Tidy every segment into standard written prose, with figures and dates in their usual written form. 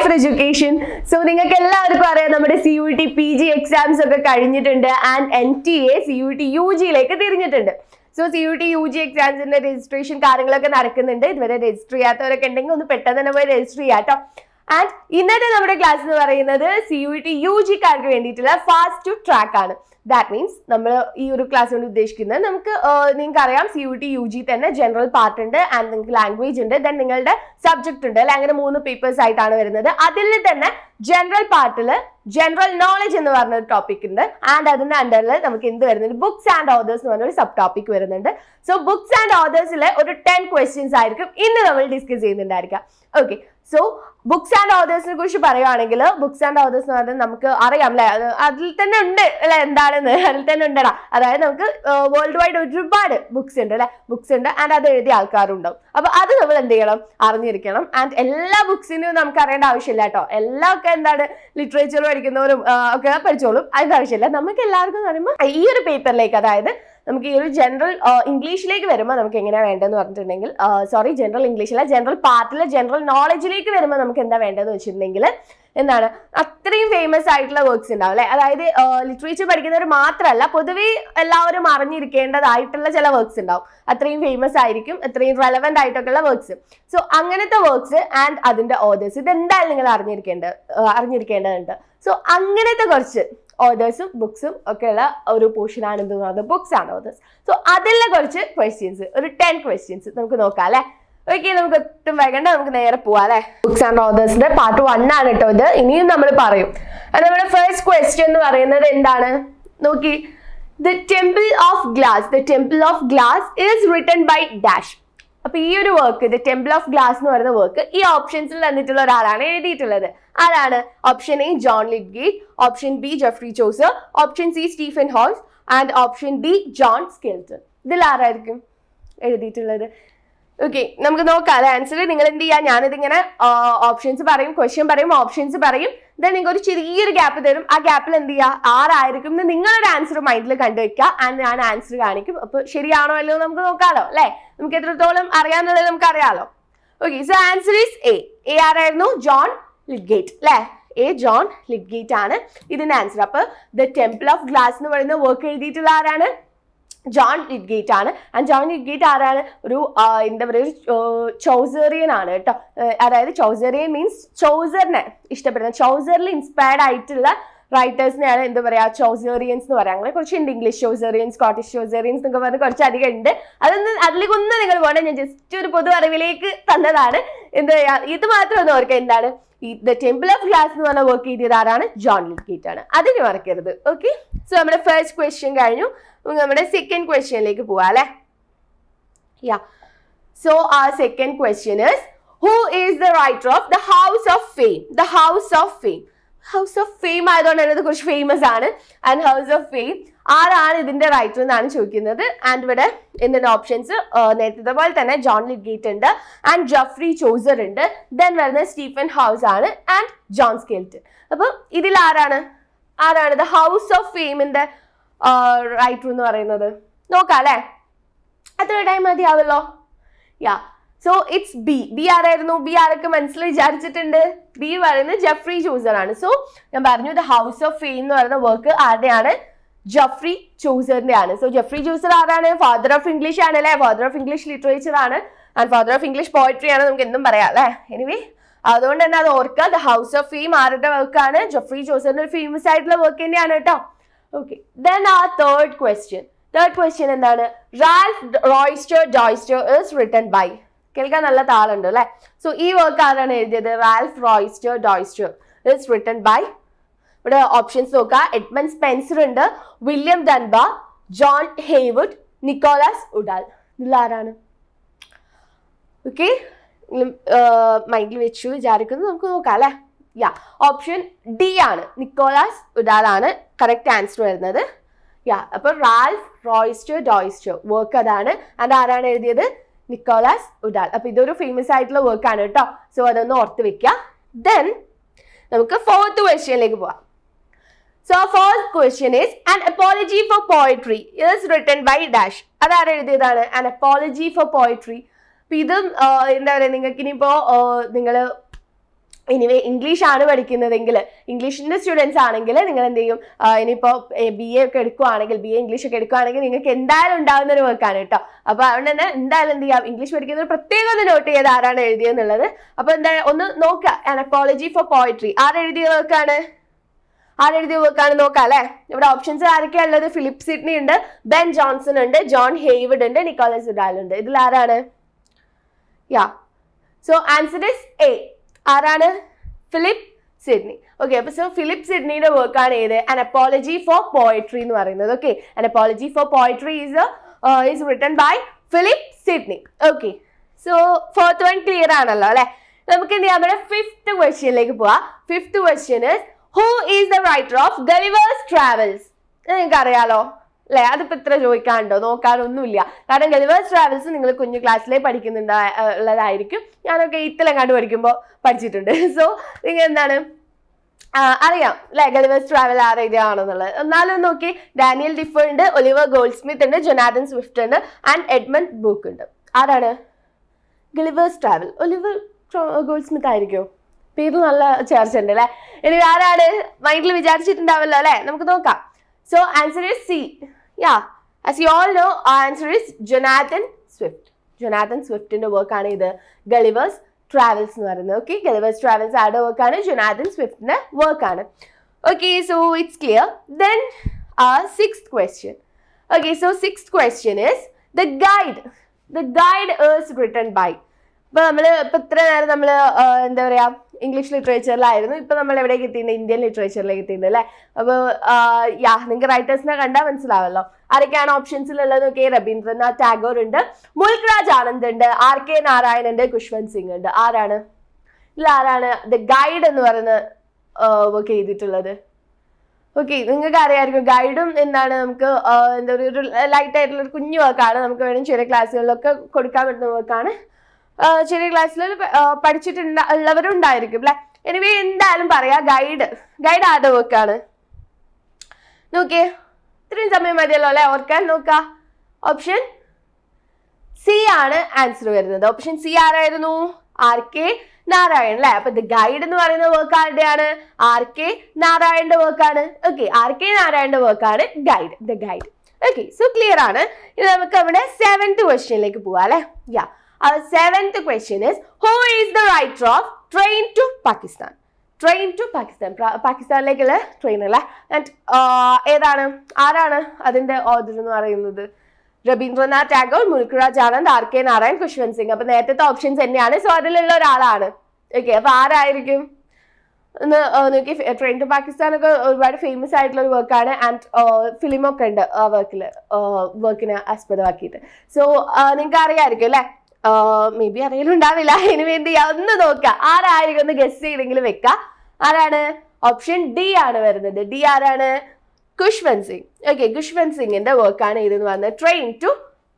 for education. So നിങ്ങൾക്ക് എല്ലാവർക്കും അറിയാം നമ്മുടെ CUET PG എക്സാംസ് ഒക്കെ കഴിഞ്ഞിട്ടുണ്ട് ആൻഡ് NTA CUET UG യിലേക്ക് തിരിഞ്ഞിട്ടുണ്ട്. സോ CUET UG എക്സാംസിന്റെ രജിസ്ട്രേഷൻ കാര്യങ്ങളൊക്കെ നടക്കുന്നുണ്ട്. ഇതുവരെ രജിസ്റ്റർ ചെയ്യാത്തവരൊക്കെ ഉണ്ടെങ്കിൽ ഒന്ന് പെട്ടെന്ന് തന്നെ പോയി രജിസ്റ്റർ ചെയ്യാട്ടോ. ആൻഡ് ഇന്നത്തെ നമ്മുടെ ക്ലാസ് എന്ന് പറയുന്നത് CUET UG കാർക്ക് വേണ്ടിയിട്ടുള്ള ഫാസ്റ്റ് ട്രാക്ക് ആണ്. ദാറ്റ് മീൻസ് നമ്മൾ ഈ ഒരു ക്ലാസ് കൊണ്ട് ഉദ്ദേശിക്കുന്നത് നമുക്ക് നിങ്ങൾക്ക് അറിയാം CUET UG തന്നെ ജനറൽ പാർട്ട് ഉണ്ട് ആൻഡ് നിങ്ങൾക്ക് ലാംഗ്വേജ് ഉണ്ട്, ദെൻ നിങ്ങളുടെ സബ്ജക്ട് ഉണ്ട് അല്ലെ, അങ്ങനെ 3 പേപ്പേഴ്സ് ആയിട്ടാണ് വരുന്നത്. അതിൽ തന്നെ ജനറൽ പാർട്ടിൽ ജനറൽ നോളജ് എന്ന് പറഞ്ഞ ഒരു ടോപ്പിക് ഉണ്ട് ആൻഡ് അതിന്റെ അണ്ടറിൽ നമുക്ക് എന്ത് വരുന്നുണ്ട്, ബുക്സ് ആൻഡ് ഓതേഴ്സ് എന്ന് പറഞ്ഞ ഒരു സബ് ടോപ്പിക് വരുന്നുണ്ട്. സോ ബുക്സ് ആൻഡ് ഓതേഴ്സിലെ ഒരു 10 ക്വസ്റ്റ്യൻസ് ആയിരിക്കും ഇന്ന് നമ്മൾ ഡിസ്കസ് ചെയ്യുന്നുണ്ടായിരിക്കാം. ഓക്കെ, സോ ബുക്സ് ആൻഡ് ഓതേഴ്സിനെ കുറിച്ച് പറയുകയാണെങ്കിൽ ബുക്സ് ആൻഡ് ഓതേഴ്സ് എന്ന് പറഞ്ഞാൽ നമുക്ക് അറിയാം അല്ലെ, അതിൽ തന്നെ ഉണ്ട് അല്ലെ, എന്താണെന്ന് അതിൽ തന്നെ ഉണ്ടടാ. അതായത് നമുക്ക് വേൾഡ് വൈഡ് ഒരുപാട് ബുക്സ് ഉണ്ട് അല്ലെ, ബുക്സ് ഉണ്ട് ആൻഡ് അത് എഴുതിയ ആൾക്കാരുണ്ടാവും. അപ്പൊ അത് നമ്മൾ എന്ത് ചെയ്യണം, അറിഞ്ഞിരിക്കണം. ആൻഡ് എല്ലാ ബുക്സിനും നമുക്ക് അറിയേണ്ട ആവശ്യമില്ല കേട്ടോ. എല്ലാം ഒക്കെ എന്താണ് ലിറ്ററേച്ചർ പഠിക്കുന്നവരും ഒക്കെ പഠിച്ചോളും, അതിന്റെ ആവശ്യമില്ല. നമുക്ക് എല്ലാവർക്കും എന്ന് പറയുമ്പോൾ ഈ ഒരു പേപ്പറിലേക്ക്, അതായത് നമുക്ക് ഈ ഒരു ജനറൽ ഇംഗ്ലീഷിലേക്ക് വരുമ്പോൾ നമുക്ക് എങ്ങനെയാണ് വേണ്ടതെന്ന് പറഞ്ഞിട്ടുണ്ടെങ്കിൽ, സോറി ജനറൽ ഇംഗ്ലീഷിലെ ജനറൽ പാർട്ടിലെ ജനറൽ നോളജിലേക്ക് വരുമ്പോൾ നമുക്ക് എന്താ വേണ്ടതെന്ന് വെച്ചിട്ടുണ്ടെങ്കിൽ എന്താണ്, അത്രയും ഫേമസ് ആയിട്ടുള്ള വർക്ക്സ് ഉണ്ടാവും അല്ലെ. അതായത് ലിറ്ററേച്ചർ പഠിക്കുന്നവർ മാത്രമല്ല, പൊതുവേ എല്ലാവരും അറിഞ്ഞിരിക്കേണ്ടതായിട്ടുള്ള ചില വർക്ക്സ് ഉണ്ടാവും. അത്രയും ഫേമസ് ആയിരിക്കും, അത്രയും റെലവെന്റ് ആയിട്ടൊക്കെയുള്ള വർക്ക്സ്. സോ അങ്ങനത്തെ വർക്ക്സ് ആൻഡ് അതിന്റെ ഓതേഴ്സ് ഇതെന്തായാലും നിങ്ങൾ അറിഞ്ഞിരിക്കേണ്ടതുണ്ട്. സോ അങ്ങനത്തെ കുറച്ച് ഓതേഴ്സും ബുക്സും ഒക്കെയുള്ള ഒരു പോർഷനാണ് എന്ത് പറയുന്നത്, ബുക്സ് ആൻഡ് ഓതേഴ്സ്. സോ അതിലെ കുറച്ച് ക്വസ്റ്റ്യൻസ്, ഒരു 10 ക്വസ്റ്റ്യൻസ് നമുക്ക് നോക്കാം അല്ലെ. ഓക്കെ, നമുക്ക് ഒട്ടും വൈകണ്ട, നമുക്ക് നേരെ പോവാം അല്ലെ. ബുക്സ് ആൻഡ് ഓതേഴ്സിന്റെ പാർട്ട് 1 ആണ് കേട്ടോ ഇത്. ഇനിയും നമ്മൾ പറയും. നമ്മുടെ ഫസ്റ്റ് ക്വസ്റ്റ്യൻ എന്ന് പറയുന്നത് എന്താണ് നോക്കി, the temple of glass is written by dash. അപ്പൊ ഈ ഒരു work, the temple of glass എന്ന് പറയുന്ന വർക്ക് ഈ ഓപ്ഷൻസിൽ തന്നിട്ടുള്ള ഒരാളാണ് എഴുതിയിട്ടുള്ളത്. ആരാണ്? Option A John Lydgate, option B Geoffrey Chaucer, option C Stephen Hawes and option D John Skelton. ഇതിൽ ആരായിരിക്കും എഴുതിയിട്ടുള്ളത്? ഓക്കെ, നമുക്ക് നോക്കാം അല്ലെ ആൻസർ. നിങ്ങൾ എന്ത് ചെയ്യുക, ഞാനിതിങ്ങനെ ഓപ്ഷൻസ് പറയും, ക്വസ്റ്റ്യൻ പറയും, ഓപ്ഷൻസ് പറയും, ദെൻ നിങ്ങൾക്ക് ഒരു ചെറിയൊരു ഗ്യാപ്പ് തരും. ആ ഗ്യാപ്പിൽ എന്ത് ചെയ്യുക, ആരായിരിക്കും എന്ന് നിങ്ങളൊരു ആൻസർ മൈൻഡിൽ കണ്ടുവെക്കുക ആൻഡ് ഞാൻ ആൻസർ കാണിക്കും. അപ്പൊ ശരിയാണോ അല്ലോ നമുക്ക് നോക്കാമല്ലോ അല്ലെ, നമുക്ക് എത്രത്തോളം അറിയാന്നുള്ളത് നമുക്ക് അറിയാലോ. Okay, so answer is A. ആരായിരുന്നു? ജോൺ ലിഡ്ഗേറ്റ് അല്ലെ. എ ജോൺ ലിഡ്ഗേറ്റ് ആണ് ഇതിന്റെ ആൻസർ. അപ്പൊ ദ ടെമ്പിൾ ഓഫ് ഗ്ലാസ് എന്ന് പറയുന്ന വർക്ക് എഴുതിയിട്ടുള്ള ആരാണ്? ജോൺ ലിഡ്ഗേറ്റ് ആണ്. ആൻഡ് ജോൺ ലിഡ്ഗേറ്റ് ആരാണ്? ഒരു എന്താ പറയുക, ചൗസേറിയൻ ആണ് കേട്ടോ. അതായത് ചൗസേറിയൻ മീൻസ് ചൗസറിനെ ഇഷ്ടപ്പെടുന്ന, ചൗസറിൽ ഇൻസ്പയർഡ് ആയിട്ടുള്ള റൈറ്റേഴ്സിനെയാണ് എന്താ പറയാ, ചൗസേറിയൻസ് എന്ന് പറയാം. അങ്ങനെ കുറച്ചുണ്ട്, ഇംഗ്ലീഷ് ചൗസേറിയൻസ്, സ്കോട്ടിഷ് ചൗസേറിയൻസ് എന്നൊക്കെ പറഞ്ഞ് കുറച്ചധികം ഉണ്ട്. അതിലേക്കൊന്നും നിങ്ങൾ പോകണ്ട, ഞാൻ ജസ്റ്റ് ഒരു പൊതു അറിവിലേക്ക് തന്നതാണ്. എന്താ പറയാ, ഇത് മാത്രം ഒന്ന് ഓർക്കുക, എന്താണ് ഈ ദ ടെമ്പിൾ ഓഫ് ഗ്ലാസ് എന്ന് പറഞ്ഞ വർക്ക് ചെയ്തത് ആരാണ്? ജോൺ ലിഡ്ഗേറ്റ് ആണ്. അതിന് മറക്കരുത്. ഓക്കെ, സോ നമ്മുടെ ഫസ്റ്റ് ക്വസ്റ്റ്യൻ കഴിഞ്ഞു. നമ്മുടെ സെക്കൻഡ് ക്വസ്റ്റ്യനിലേക്ക് പോവാം അല്ലെ. യാ, so our second question is, who is the writer of the House of Fame? The House of Fame. House of Fame ആയതുകൊണ്ട് തന്നെ ഇത് കുറച്ച് ഫേമസ് ആണ്. ആൻഡ് House of Fame ആരാണ് ഇതിന്റെ റൈറ്റർ എന്നാണ് ചോദിക്കുന്നത്. ആൻഡ് ഇവിടെ എന്തിന്റെ ഓപ്ഷൻസ് നേരത്തെ പോലെ തന്നെ ജോൺ ലിഡ്ഗേറ്റ് ഉണ്ട് ആൻഡ് ജെഫ്രി ചോസർ ഉണ്ട്, ദെൻ വരുന്നത് സ്റ്റീഫൻ ഹൗസ് ആണ് ആൻഡ് ജോൺ സ്കെൽട്ടൺ. അപ്പൊ ഇതിൽ ആരാണ് ദ ഹൗസ് ഓഫ് ഫെയിമിന്റെ റൈറ്റർ എന്ന് പറയുന്നത്? നോക്കാം അല്ലെ, അത്ര ടൈം മതിയാവല്ലോ. യാ, സോ ഇറ്റ്സ് ബി ആരായിരുന്നു? ബി ആരൊക്കെ മനസ്സിൽ വിചാരിച്ചിട്ടുണ്ട്? ബി പറയുന്നത് ജെഫ്രി ചോസർ ആണ്. സോ ഞാൻ പറഞ്ഞു ദ ഹൗസ് ഓഫ് ഫെയിം എന്ന് പറയുന്ന വർക്ക് ആരുടെയാണ്? ജെഫ്രി ചോസറിന്റെ ആണ്. സോ ജെഫ്രി ചോസർ ആരാണ്? ഫാദർ ഓഫ് ഇംഗ്ലീഷ് ആണ് അല്ലെ, ഫാദർ ഓഫ് ഇംഗ്ലീഷ് ലിറ്ററേച്ചർ ആണ് and father of English poetry ആണ്, നമുക്ക് എന്തും പറയാം അല്ലെ. എനിവേ, അതുകൊണ്ട് തന്നെ അത് ഓർക്കുക. ദ ഹൗസ് ഓഫ് ഫെയിം ആരുടെ വർക്കാണ്? ജെഫ്രി ചോസറിന്റെ ഒരു ഫേമസ് ആയിട്ടുള്ള വർക്ക് തന്നെയാണ് കേട്ടോ. Okay, then our third question എന്താണ്? Ralph Roister Doister is written by. കേൾക്കാൻ നല്ല താളുണ്ട് അല്ലെ. സോ ഈ വർക്ക് ആരാണ് എഴുതിയത്? Ralph Roister Doister is written by. ഇവിടെ ഓപ്ഷൻസ് നോക്കുക. എഡ്മണ്ട് സ്പെൻസർ ഉണ്ട്, William Dunbar, John Heywood, Nicholas Udall. ഇതിൽ ആരാണ്? ഓക്കെ, മൈൻഡിൽ വെച്ചു വിചാരിക്കുന്നത്, നമുക്ക് നോക്കാം അല്ലെ. യാ, ഓപ്ഷൻ ഡി ആണ്, നിക്കോളാസ് ഉഡാൽ ആണ് കറക്റ്റ് ആൻസർ വരുന്നത്. യാ, അപ്പൊ റാൽഫ് റോയ്സ്റ്റർ ഡോയ്സ്റ്റർ വർക്ക് അതാണ്. ആൻഡ് ആരാണ് എഴുതിയത്? Nicholas Udall. അപ്പൊ ഇതൊരു ഫേമസ് ആയിട്ടുള്ള വർക്ക് ആണ് കേട്ടോ. സോ അതൊന്ന് ഓർത്ത് വെക്കുക. ദെൻ നമുക്ക് ഫോർത്ത് ക്വസ്റ്റ്യനിലേക്ക് പോവാം. So first question is, an apology for poetry is written by dash. അതാരെ എഴുതിയതാണ്? An apology for poetry. അപ്പൊ ഇതും എന്താ പറയുക, നിങ്ങൾക്ക് ഇനിയിപ്പോ നിങ്ങൾ എനിവേ ഇംഗ്ലീഷ് ആണ് പഠിക്കുന്നതെങ്കിൽ, ഇംഗ്ലീഷിന്റെ സ്റ്റുഡൻസ് ആണെങ്കിൽ നിങ്ങൾ എന്ത് ചെയ്യും, ഇനിയിപ്പോൾ BA ഒക്കെ എടുക്കുവാണെങ്കിൽ, BA ഇംഗ്ലീഷ് ഒക്കെ എടുക്കുവാണെങ്കിൽ നിങ്ങൾക്ക് എന്തായാലും ഉണ്ടാകുന്ന ഒരു വർക്കാണ് കേട്ടോ. അപ്പൊ അതുകൊണ്ട് തന്നെ എന്തായാലും എന്ത് ചെയ്യാം, ഇംഗ്ലീഷ് പഠിക്കുന്നത് പ്രത്യേകം ഒന്ന് നോട്ട് ചെയ്ത് ആരാണ് എഴുതിയെന്നുള്ളത്. അപ്പൊ എന്താ ഒന്ന് നോക്കുക, ആൻ അപ്പോളജി ഫോർ പോയട്രി ആരെഴുതിയ വർക്കാണ്, നോക്കാം അല്ലെ. ഇവിടെ ഓപ്ഷൻസ് ആരൊക്കെയാ ഉള്ളത്? ഫിലിപ്പ് സിഡ്നി ഉണ്ട്, ബെൻ ജോൺസൺ ഉണ്ട്, ജോൺ ഹേയ്വുഡ് ഉണ്ട്, നിക്കോളസ് ഉഡാൽ ഉണ്ട്. ഇതിൽ ആരാണ്? So answer is A. ആരാണ്? Philip Sidney. ഓക്കെ, അപ്പൊ സോ ഫിലിപ്പ് സിഡ്നിയുടെ വർക്കാണ് ഏത്? ആൻ അപ്പോളജി ഫോർ പോയട്രി എന്ന് പറയുന്നത്. Okay, an apology for poetry is written by Philip Sidney. Okay, so fourth one clear ആണല്ലോ അല്ലെ. നമുക്ക് എന്ത് ചെയ്യാം, നമ്മുടെ ഫിഫ്ത്ത് ക്വസ്റ്റ്യനിലേക്ക് പോവാം. Fifth question is who is the writer of Gulliver's travels? നിങ്ങൾക്ക് അറിയാലോ അല്ലെ, അതിപ്പോ ഇത്ര ചോദിക്കാണ്ടോ, നോക്കാനൊന്നുമില്ല. കാരണം ഗളിവേഴ്സ് ട്രാവൽസ് നിങ്ങൾ കുഞ്ഞു ക്ലാസ്സിലേ ഉള്ളതായിരിക്കും. ഞാനൊക്കെ 8th പഠിക്കുമ്പോൾ പഠിച്ചിട്ടുണ്ട്. സോ നിങ്ങൾ എന്താണ് അറിയാം അല്ലെ, ഗളിവേഴ്സ് ട്രാവൽ ആരെഴുതിയാണെന്നുള്ളത്. എന്നാലും നോക്കി, ഡാനിയൽ ഡിഫോ ഉണ്ട്, ഒലിവർ ഗോൾഡ് സ്മിത്ത് ഉണ്ട്, ജൊനാഥൻ സ്വിഫ്റ്റ് ഉണ്ട്, ആൻഡ് എഡ്മണ്ട് ബൂക്ക് ഉണ്ട്. ആരാണ് Gulliver's travel? Oliver Goldsmith ആയിരിക്കും, പേര് നല്ല ചേർച്ച ഉണ്ട് അല്ലെ. ഇനി ആരാണ് മൈൻഡിൽ വിചാരിച്ചിട്ടുണ്ടാവല്ലോ അല്ലെ, നമുക്ക് നോക്കാം. So answer is C. Yeah, as you all know, our answer is Jonathan Swift. Jonathan Swiftന്റെ വർക്കാണ് ഇത് ഗളിവേഴ്സ് ട്രാവൽസ് എന്ന് പറയുന്നത്. ഓക്കെ, ഗളിവേഴ്സ് ട്രാവൽസ് ആരുടെ വർക്കാണ്? ജൊനാഥൻ സ്വിഫ്റ്റിന്റെ വർക്കാണ്. Okay, so it's clear. Then our sixth question. Okay, so sixth question is the guide. The guide is written by. ഇപ്പൊ ഇത്ര നേരം നമ്മള് എന്താ പറയാ, ഇംഗ്ലീഷ് ലിറ്ററേച്ചറിലായിരുന്നു. ഇപ്പൊ നമ്മൾ എവിടേക്ക് എത്തിയിട്ടുണ്ട്? ഇന്ത്യൻ ലിറ്ററേച്ചറിലേക്ക് എത്തിയിട്ടുണ്ട് അല്ലെ. അപ്പൊ നിങ്ങൾക്ക് റൈറ്റേഴ്സിനെ കണ്ടാൽ മനസ്സിലാവല്ലോ. ആരൊക്കെയാണ് ഓപ്ഷൻസിലുള്ളത്? ഓക്കെ, രവീന്ദ്രനാഥ് ടാഗോർ ഉണ്ട്, മുൽക് രാജ് ആനന്ദ് ഉണ്ട്, RK നാരായൺ ഉണ്ട്, ഖുശ്വന്ത് സിംഗ് ഉണ്ട്. ആരാണ് ഇതിലാരാണ് ദ ഗൈഡ് എന്ന് പറയുന്ന വർക്ക് ചെയ്തിട്ടുള്ളത്? ഓക്കെ, നിങ്ങൾക്ക് അറിയാമായിരിക്കും ഗൈഡും എന്താണ്, നമുക്ക് എന്താ പറയുക, ഒരു ലൈറ്റ് ആയിട്ടുള്ള ഒരു കുഞ്ഞു വർക്കാണ്. നമുക്ക് വേണമെങ്കിൽ ചെറിയ ക്ലാസ്സുകളിലൊക്കെ കൊടുക്കാൻ പറ്റുന്ന വർക്കാണ്. ചെറിയ ക്ലാസ്സിൽ ഉള്ളവരുണ്ടായിരിക്കും അല്ലെ. എനിവേ എന്തായാലും പറയാ, ഗൈഡ് ആരുടെ വർക്കാണ്? നോക്കിയേ, ഇത്രയും സമയം മതിയല്ലോ അല്ലെ ഓർക്കാൻ. നോക്കാം, ഓപ്ഷൻ സി ആണ് ആൻസർ വരുന്നത്. ഓപ്ഷൻ സി ആരായിരുന്നു? RK നാരായൺ അല്ലെ. അപ്പൊ ദ ഗൈഡ് എന്ന് പറയുന്ന വർക്ക് ആരുടെയാണ്? RK നാരായണന്റെ വർക്കാണ്. ഓക്കെ, RK നാരായണന്റെ വർക്കാണ് guide, the guide. Okay, so clear ആണ്. ഇനി നമുക്ക് അവിടെ 7th ക്വസ്റ്റ്യനിലേക്ക് പോവാം അല്ലെ. യാ, our 7th question is who is the writer of Train to Pakistan? Train to Pakistan, പാകിസ്ഥാനിലേക്കുള്ള ട്രെയിൻ അല്ലേ. ആൻഡ് ആരാണ് അതിന്റെ ഓഥർ എന്ന് പറയുന്നത്? രവീന്ദ്രനാഥ് ടാഗോർ, മുൽക് രാജ് ആനന്ദ്, RK നാരായൺ, ഖുശ്വന്ത് സിംഗ്. അപ്പൊ നേരത്തെ ഓപ്ഷൻസ് തന്നെയാണ്. സോ അതിലുള്ള ഒരാളാണ്. ഓക്കെ, അപ്പൊ ആരായിരിക്കും ഒന്ന് നോക്കി. ട്രെയിൻ ടു പാകിസ്ഥാൻ ഒക്കെ ഒരുപാട് ഫേമസ് ആയിട്ടുള്ള ഒരു വർക്കാണ്. ആൻഡ് ഫിലിമൊക്കെ ഉണ്ട് ആ വർക്കിനെ ആസ്പദമാക്കിയിട്ട്. സോ നിങ്ങൾക്ക് അറിയാമായിരിക്കും അല്ലെ. മേ ബി അറിയലുണ്ടാവില്ല. ഇനി വേണ്ടി ഒന്ന് നോക്കാം, ആരായിരിക്കും ഒന്ന് ഗസ് ചെയ്തെങ്കിലും വെക്കാം. ആരാണ്? ഓപ്ഷൻ ഡി ആണ് വരുന്നത്. ഡി ആരാണ്? ഖുശ്വന്ത് സിംഗ്. ഓക്കെ, ഖുശ്വന്ത് സിംഗിന്റെ വർക്കാണ് ഇതെന്ന് പറഞ്ഞത് train to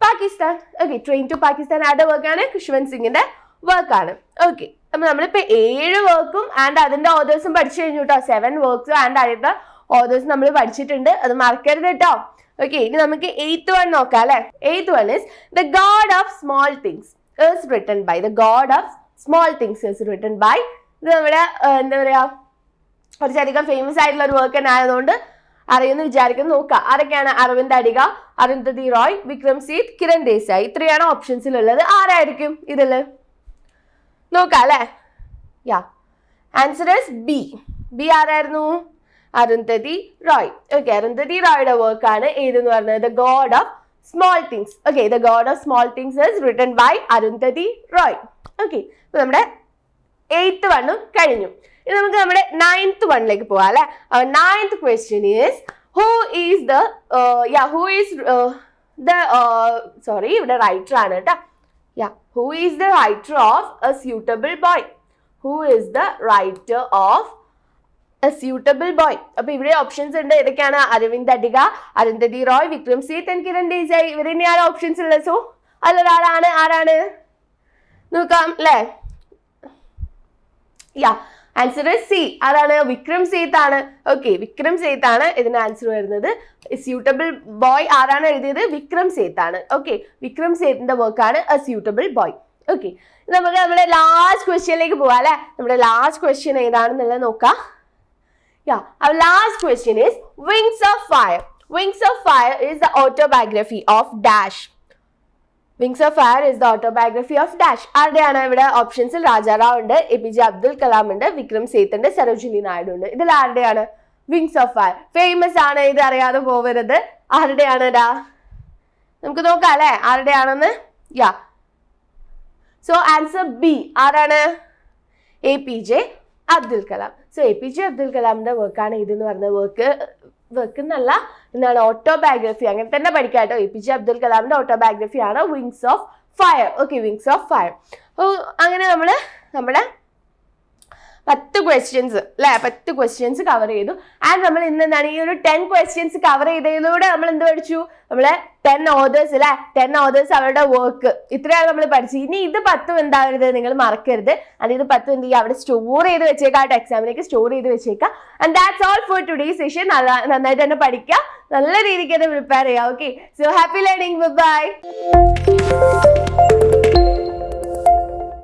Pakistan. Okay, train to Pakistan ആരുടെ വർക്കാണ്? ഖുശ്വന്ത് സിംഗിന്റെ വർക്കാണ്. ഓക്കെ, അപ്പൊ നമ്മളിപ്പോ 7 വർക്കും ആൻഡ് അതിന്റെ ഓതേഴ്സും പഠിച്ചു കഴിഞ്ഞു കേട്ടോ. 7 വർക്ക്സും ആൻഡ് അതിന്റെ ഓതേഴ്സും നമ്മൾ പഠിച്ചിട്ടുണ്ട്, അത് മറക്കരുത് കേട്ടോ. ഓക്കെ, ഇനി നമുക്ക് 8th one നോക്കാം അല്ലെ. 8th one is the god of small things is written by. The god of small things is written by. ഇത് നമ്മുടെ എന്താ പറയാ, കുറച്ചധികം ഫേമസ് ആയിട്ടുള്ള ഒരു വർക്ക് തന്നെ ആയതുകൊണ്ട് അറിയുമെന്ന് വിചാരിക്കുന്നു. നോക്കാം, ആരൊക്കെയാണ്? അരവിന്ദ് അഡിഗ, അരുന്ധതി റോയ്, വിക്രം സീത്, കിരൺ ദേശായി. ഇത്രയാണ് ഓപ്ഷൻസിലുള്ളത്. ആരായിരിക്കും ഇതില്? നോക്കാം അല്ലെ. Yeah, answer is B. B ആരായിരുന്നു? അരുന്ധതി റോയ്. ഓക്കെ, അരുന്ധതി റോയുടെ വർക്കാണ് ഏതെന്ന് പറഞ്ഞത്? The God of small things. Okay, the God of small things is written by Arundhati Roy. Okay, അപ്പൊ നമ്മുടെ 8th one കഴിഞ്ഞു. ഇനി നമുക്ക് നമ്മുടെ 9th one പോവാം അല്ലെ. 9th question is who is the ഇവിടെ റൈറ്റർ ആണ് കേട്ടോ. Who is the writer of A Suitable Boy? Who is the writer of A Suitable Boy? അപ്പൊ ഇവിടെ ഓപ്ഷൻസ് ഉണ്ട്. ഏതൊക്കെയാണ്? അരവിന്ദ് അഡിഗ, അരുന്ധതി റോയ്, വിക്രം സീത് ആൻഡ് കിരൺ ദേശായി. ഇവർ തന്നെയാണ് ഓപ്ഷൻസ് ഉള്ളത്. സോ അതിലൊരാളാണ്. ആരാണ്? നോക്കാം അല്ലേ. Answer C. ആരാണ്? വിക്രം സേത്ത് ആണ്. ഓക്കെ, വിക്രം സേത്ത് ആണ് ഇതിന് ആൻസർ വരുന്നത്. സ്യൂട്ടബിൾ ബോയ് ആരാണ് എഴുതിയത്? വിക്രം സേത്ത് ആണ്. ഓക്കെ, വിക്രം സേത്തിന്റെ വർക്കാണ് എ സ്യൂട്ടബിൾ ബോയ്. ഓക്കെ, നമുക്ക് നമ്മുടെ ലാസ്റ്റ് ക്വസ്റ്റ്യനിലേക്ക് പോവാം അല്ലെ. നമ്മുടെ ലാസ്റ്റ് ക്വസ്റ്റ്യൻ ഏതാണെന്നുള്ളത് നോക്കാം. Our last question is Wings of Fire. Wings of Fire is the autobiography of dash. Wings of Fire is the autobiography of dash. ആരുടെയാണ് ഇവിടെ ഓപ്ഷൻസിൽ? രാജാറാവ് ഉണ്ട്, APJ അബ്ദുൽ കലാം ഉണ്ട്, വിക്രം സേത്ത് ഉണ്ട്, സരോജിനി നായിഡു ഉണ്ട്. ഇതിൽ ആരുടെയാണ് വിങ്സ് ഓഫ് ഫയർ? ഫേമസ് ആണ്, ഇത് അറിയാതെ പോവരുത്. ആരുടെയാണ് നമുക്ക് നോക്കാം അല്ലെ ആരുടെയാണെന്ന്. So answer B. ആരാണ്? APJ Abdul Kalam. So APJ Abdul കലാമിന്റെ വർക്കാണ് ഇതെന്ന് പറഞ്ഞ വർക്ക് എന്നല്ല, എന്താണ് ഓട്ടോബയോഗ്രഫി, അങ്ങനെ തന്നെ പഠിക്കാം കേട്ടോ. APJ അബ്ദുൽ കലാമിന്റെ ഓട്ടോബയോഗ്രഫി ആണ് wings of fire. Okay, wings of fire. അങ്ങനെ നമ്മുടെ 10 ക്വസ്റ്റ്യൻസ് അല്ലെ, 10 ക്വസ്റ്റ്യൻസ് കവർ ചെയ്തു. ആൻഡ് നമ്മൾ ഇന്ന് എന്താണ് ഈ ഒരു 10 ക്വസ്റ്റ്യൻസ് കവർ ചെയ്തതിലൂടെ നമ്മൾ എന്ത് പഠിച്ചു? നമ്മളെ 10 ഓതേഴ്സ് അല്ലെ, 10 ഓതേഴ്സ് അവരുടെ വർക്ക് ഇത്രയാണ് നമ്മൾ പഠിച്ചത്. ഇനി ഇത് 10 എന്താവരുത്, നിങ്ങൾ മറക്കരുത്. അത് ഇത് 10 എന്ത് ചെയ്യുക, അവിടെ സ്റ്റോർ ചെയ്ത് വെച്ചേക്കാം, എക്സാമിലേക്ക് സ്റ്റോർ ചെയ്ത് വെച്ചേക്കാം. And that's all for today session. നന്നായിട്ട് തന്നെ പഠിക്കുക, നല്ല രീതിക്ക് തന്നെ പ്രിപ്പയർ ചെയ്യാം. Okay, so happy learning, by.